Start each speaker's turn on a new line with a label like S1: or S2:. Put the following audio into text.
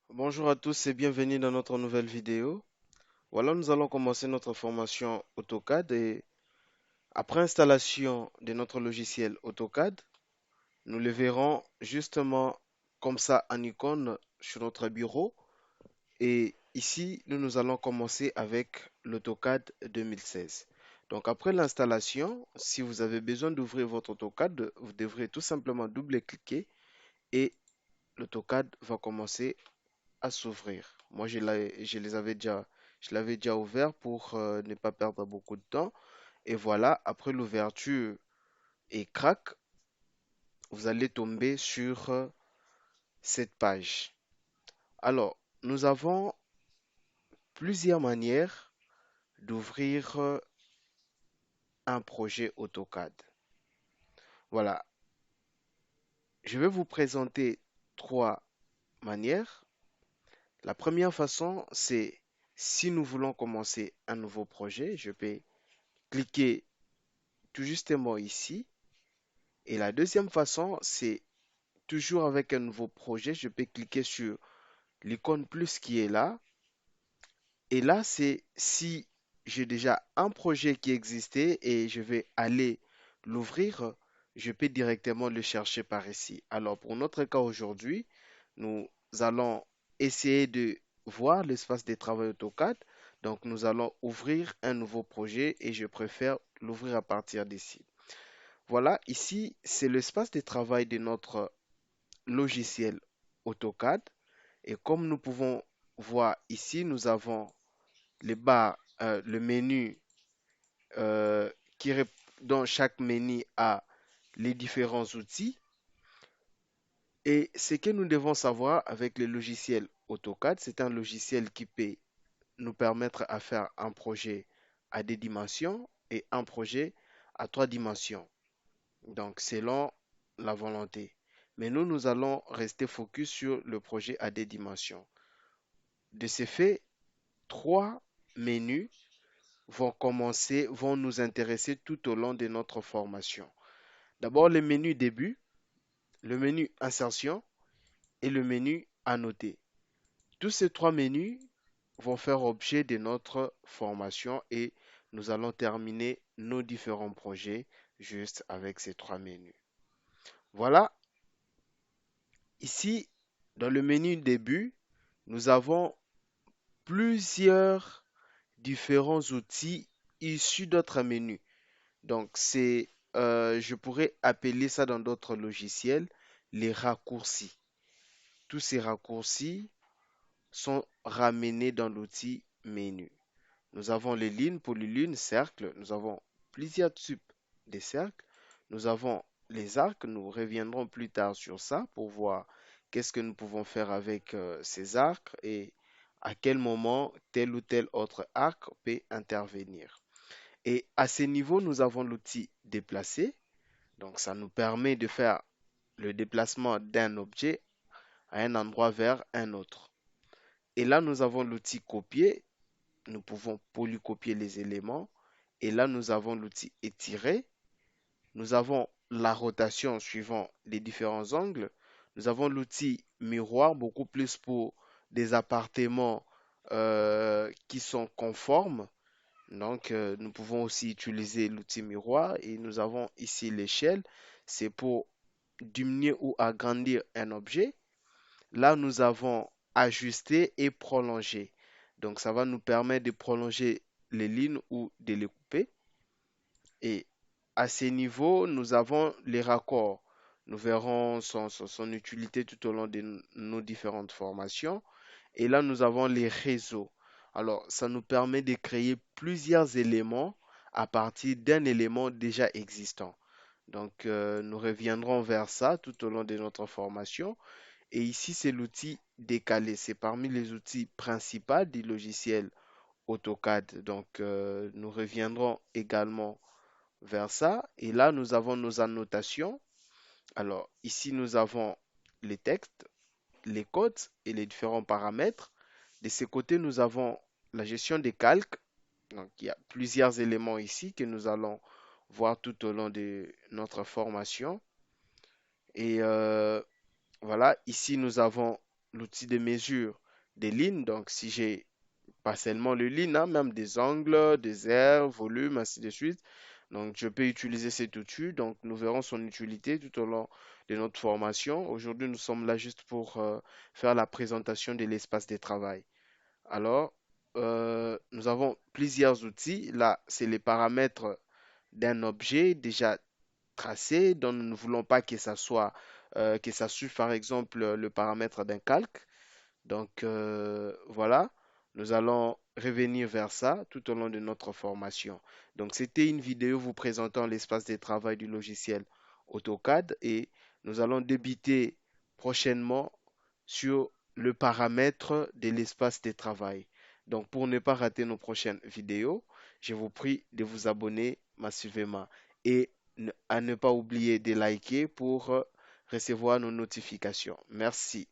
S1: Bonjour à tous et bienvenue dans notre nouvelle vidéo. Voilà, nous allons commencer notre formation AutoCAD et après installation de notre logiciel AutoCAD, nous le verrons justement comme ça en icône sur notre bureau. Et ici, nous allons commencer avec l'AutoCAD 2016. Donc après l'installation, si vous avez besoin d'ouvrir votre AutoCAD, vous devrez tout simplement double-cliquer et l'AutoCAD va commencer à s'ouvrir. Moi, je l'avais déjà ouvert pour ne pas perdre beaucoup de temps. Et voilà, après l'ouverture et crac, vous allez tomber sur cette page. Alors, nous avons plusieurs manières d'ouvrir un projet AutoCAD. Voilà, je vais vous présenter trois manières. La première façon, c'est si nous voulons commencer un nouveau projet, je peux cliquer tout justement ici. Et la deuxième façon, c'est toujours avec un nouveau projet, je peux cliquer sur l'icône plus qui est là. Et là, c'est si j'ai déjà un projet qui existait et je vais aller l'ouvrir, je peux directement le chercher par ici. Alors, pour notre cas aujourd'hui, nous allons essayer de voir l'espace de travail AutoCAD. Donc, nous allons ouvrir un nouveau projet et je préfère l'ouvrir à partir d'ici. Voilà, ici, c'est l'espace de travail de notre logiciel AutoCAD. Et comme nous pouvons voir ici, nous avons les barres, le menu euh, qui, dont chaque menu a les différents outils. Et ce que nous devons savoir avec le logiciel AutoCAD, c'est un logiciel qui peut nous permettre à faire un projet à deux dimensions et un projet à trois dimensions. Donc, selon la volonté. Mais nous allons rester focus sur le projet à deux dimensions. De ce fait, trois menus vont nous intéresser tout au long de notre formation. D'abord, le menu début, le menu insertion et le menu annoter. Tous ces trois menus vont faire objet de notre formation et nous allons terminer nos différents projets juste avec ces trois menus. Voilà, ici, dans le menu début, nous avons plusieurs différents outils issus d'autres menus. Donc, je pourrais appeler ça dans d'autres logiciels les raccourcis. Tous ces raccourcis sont ramenés dans l'outil menu. Nous avons les lignes, polylignes, cercles. Nous avons plusieurs types de cercles. Nous avons les arcs. Nous reviendrons plus tard sur ça pour voir qu'est-ce que nous pouvons faire avec ces arcs et à quel moment tel ou tel autre arc peut intervenir. Et à ce niveau, nous avons l'outil déplacer. Donc, ça nous permet de faire le déplacement d'un objet à un endroit vers un autre. Et là, nous avons l'outil copier. Nous pouvons polycopier les éléments. Et là, nous avons l'outil étirer. Nous avons la rotation suivant les différents angles. Nous avons l'outil miroir, beaucoup plus pour des appartements qui sont conformes. Donc, nous pouvons aussi utiliser l'outil miroir et nous avons ici l'échelle. C'est pour diminuer ou agrandir un objet. Là, nous avons ajuster et prolonger. Donc, ça va nous permettre de prolonger les lignes ou de les couper. Et à ces niveaux, nous avons les raccords. Nous verrons son utilité tout au long de nos différentes formations. Et là, nous avons les réseaux. Alors, ça nous permet de créer plusieurs éléments à partir d'un élément déjà existant. Donc, nous reviendrons vers ça tout au long de notre formation. Et ici, c'est l'outil décalé. C'est parmi les outils principaux du logiciel AutoCAD. Donc, nous reviendrons également vers ça. Et là, nous avons nos annotations. Alors, ici, nous avons les textes, les codes et les différents paramètres. De ce côté, nous avons la gestion des calques. Donc, il y a plusieurs éléments ici que nous allons voir tout au long de notre formation. Et voilà, ici, nous avons l'outil de mesure des lignes. Donc, si j'ai pas seulement le lean, hein, même des angles, des airs, volume, ainsi de suite. Donc, je peux utiliser cet outil. Donc, nous verrons son utilité tout au long de notre formation. Aujourd'hui, nous sommes là juste pour faire la présentation de l'espace de travail. Alors, nous avons plusieurs outils. Là, c'est les paramètres d'un objet déjà tracé dont nous ne voulons pas que ça soit, que ça suive par exemple le paramètre d'un calque. Donc voilà, nous allons revenir vers ça tout au long de notre formation. Donc c'était une vidéo vous présentant l'espace de travail du logiciel AutoCAD et nous allons débuter prochainement sur le paramètre de l'espace de travail. Donc pour ne pas rater nos prochaines vidéos, je vous prie de vous abonner massivement et à ne pas oublier de liker pour recevoir nos notifications. Merci.